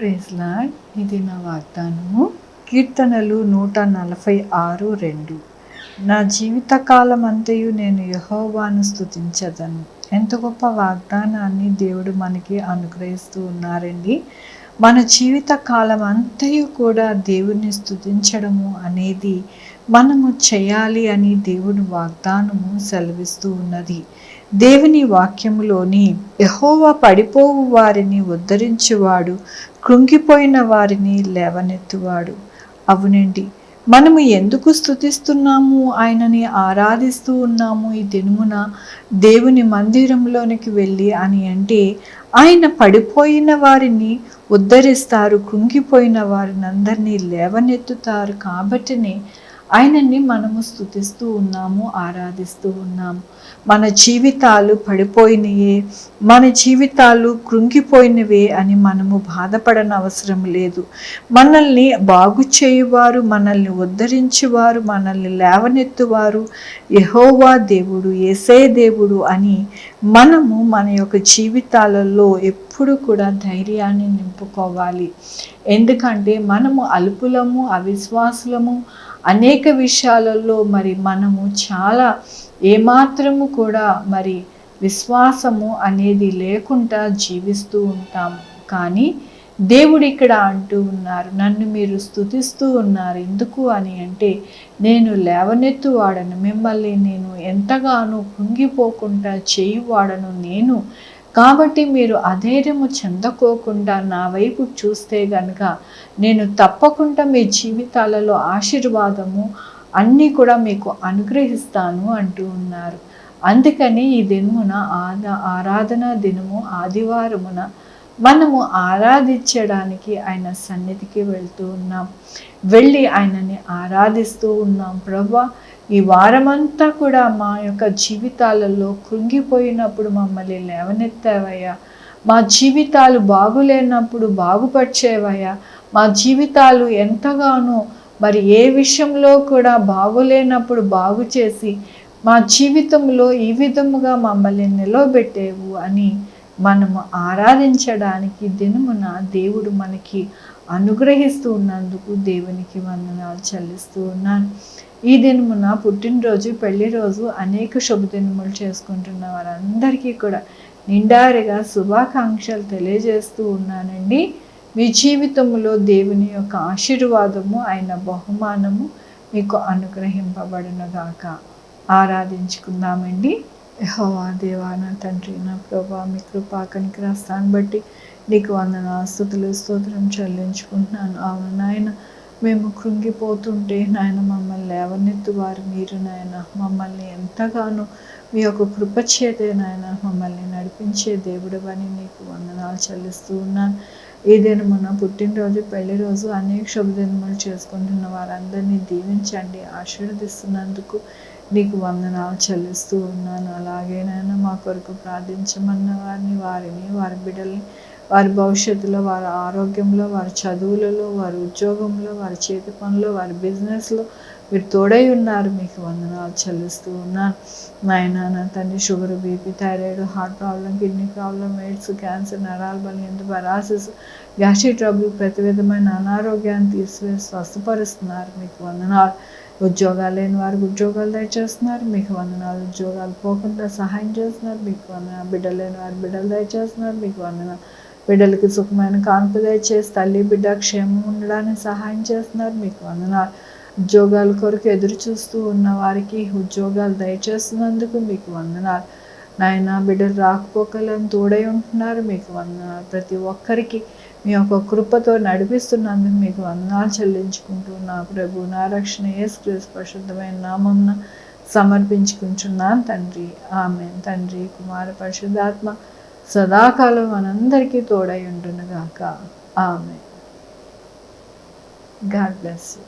Praise lord. ఇది నా వాగ్దానము. కీర్తనలు 146:2. నా జీవితకాలం అంతయు నేను యెహోవాను స్తుతించెదను. ఎంత గొప్ప వాగ్దానాన్ని దేవుడు మనకి అనుగ్రహిస్తూ ఉన్నారండి. మన జీవిత కాలం అంతయు కూడా దేవుని స్తుతించడము అనేది మనము చేయాలి అని దేవుని వాగ్దానము సెలవిస్తూ ఉన్నది. దేవుని వాక్యములోని యెహోవా పడిపోవు వారిని ఉద్ధరించువాడు, కృంగిపోయిన వారిని లేవనెత్తువాడు. అవునండి, మనము ఎందుకు స్తుతిస్తున్నాము, ఆయనని ఆరాధిస్తూ ఉన్నాము ఈ దినమున దేవుని మందిరంలోనికి వెళ్ళి అని అంటే, ఆయన పడిపోయిన వారిని ఉద్ధరిస్తారు, కృంగిపోయిన వారిని అందరినీ లేవనెత్తుతారు. కాబట్టినే ఆయనని మనము స్తుతిస్తూ ఉన్నాము, ఆరాధిస్తూ ఉన్నాము. మన జీవితాలు పడిపోయినయే, మన జీవితాలు కృంగిపోయినవే అని మనము బాధపడని అవసరం లేదు. మనల్ని బాగు చేయువారు, మనల్ని ఉద్ధరించువారు, మనల్ని లేవనెత్తువారు యెహోవా దేవుడు, యేసే దేవుడు అని మనము మన యొక్క జీవితాలలో ఎప్పుడు కూడా ధైర్యాన్ని నింపుకోవాలి. ఎందుకంటే మనము అల్పులము, అవిశ్వాసులము, అనేక విషయాలలో మనము చాలా ఏమాత్రము కూడా విశ్వాసము అనేది లేకుండా జీవిస్తూ ఉంటాము. కానీ దేవుడు ఇక్కడ అంటూ ఉన్నారు, నన్ను మీరు స్తుతిస్తూ ఉన్నారు ఎందుకు అని అంటే, నేను లేవనెత్తువాడను, మిమ్మల్ని నేను ఎంతగానో కృంగిపోకుండా చేయువాడను నేను. కాబట్టి మీరు అధైర్యము చెందకోకుండా నా వైపు చూస్తే గనుక నేను తప్పకుండా మీ జీవితాలలో ఆశీర్వాదము అన్నీ కూడా మీకు అనుగ్రహిస్తాను అంటూ ఉన్నారు. అందుకని ఈ దినమున ఆరాధన దినము, ఆదివారమున మనము ఆరాధించడానికి ఆయన సన్నిధికి వెళ్తూ ఉన్నాం. వెళ్ళి ఆయనని ఆరాధిస్తూ ఉన్నాం. ప్రభువా, ఈ వారమంతా కూడా మా యొక్క జీవితాలలో కృంగిపోయినప్పుడు మమ్మల్ని లేవనెత్తావయ్యా, మా జీవితాలు బాగులేనప్పుడు బాగుపరిచేవయ్యా, మా జీవితాలు ఎంతగానో ఏ విషయంలో కూడా బాగులేనప్పుడు బాగు చేసి మా జీవితంలో ఈ విధముగా మమ్మల్ని నిలవబెట్టేవు అని మనము ఆరాధించడానికి దినమున దేవుడు మనకి అనుగ్రహిస్తూ ఉన్నందుకు దేవునికి వందనాలు చెల్లిస్తూ ఉన్నాను. ఈ దినమున పుట్టినరోజు, పెళ్లి రోజు, అనేక శుభదినములు చేసుకుంటున్న వారందరికీ కూడా నిండారుగా శుభాకాంక్షలు తెలియజేస్తూ ఉన్నానండి. మీ జీవితంలో దేవుని యొక్క ఆశీర్వాదము, ఆయన బహుమానము మీకు అనుగ్రహింపబడునుగాక. ఆరాధించుకుందామండి. యెహోవా దేవా, నా తండ్రి, నా ప్రభా, మీ కృపా కనికరాస్తాన్ని బట్టి నీకు వందనాలు, స్తుతులు, స్తోత్రం చెల్లించుకుంటున్నాను. అవును నాయన, మేము కృంగిపోతుంటే నాయన మమ్మల్ని లేవనెత్తువారు మీరు నాయన. మమ్మల్ని ఎంతగానో మీ యొక్క కృప చేతే నాయన మమ్మల్ని నడిపించే దేవుడు అని నీకు వందనాలు చెల్లిస్తూ ఉన్నాను. ఈ దినమున పుట్టినరోజు, పెళ్లి రోజు, అనేక శుభదినములు చేసుకుంటున్న వారందరినీ దీవించండి, ఆశీర్వదిస్తున్నందుకు నీకు వందనాలు చెల్లిస్తూ ఉన్నాను. అలాగే నాయన మా కొరకు ప్రార్థించమన్న వారిని, వారి బిడ్డల్ని, వారి భవిష్యత్తులో, వారి ఆరోగ్యంలో, వారి చదువులలో, వారి ఉద్యోగంలో, వారి చేతి పనులు, వారి బిజినెస్లో మీరు తోడై ఉన్నారు. మీకు వందనాలు చెల్లిస్తూ ఉన్నాను. నాయన, నా తండ్రి, sugar, BP, thyroid, heart problem, kidney problem, AIDS, cancer, నరాల బలహీనత, పరాసిస్, గ్యాస్ట్రిక్ ట్రబుల్, ప్రతి విధమైన అనారోగ్యాన్ని తీసివేసి స్వస్థపరుస్తున్నారు. మీకు వందనాలు. ఉద్యోగాలు లేని వారికి ఉద్యోగాలు దయచేస్తున్నారు. మీకు వందనాలు. ఉద్యోగాలు పోకుండా సహాయం చేస్తున్నారు. మీకు వందనాలు. బిడ్డలు లేని వారి బిడ్డలు దయచేస్తున్నారు. మీకు వందనాలు. బిడ్డలకి సుఖమైన కాన్పు దయచేసి తల్లి బిడ్డ క్షేమం ఉండడానికి సహాయం చేస్తున్నారు. మీకు వందనాలు. ఉద్యోగాల కొరకు ఎదురు చూస్తూ ఉన్న వారికి ఉద్యోగాలు దయచేస్తున్నందుకు మీకు వందనాలు. నాయన, బిడ్డలు రాకపోకలను తోడై ఉంటున్నారు. మీకు వందనాలు. ప్రతి ఒక్కరికి మీ యొక్క కృపతో నడిపిస్తున్నందుకు మీకు వందనాలు చెల్లించుకుంటూ నా ప్రభు, నా రక్షణ యేసుక్రీస్తు పరిశుద్ధమైన నామమున సమర్పించుకుంటున్నాను తండ్రి. ఆమేన్. తండ్రి, కుమార, పరిశుద్ధాత్మ సదాకాలం మనందరికీ తోడై ఉండునుగాక. ఆమేన్. God bless you.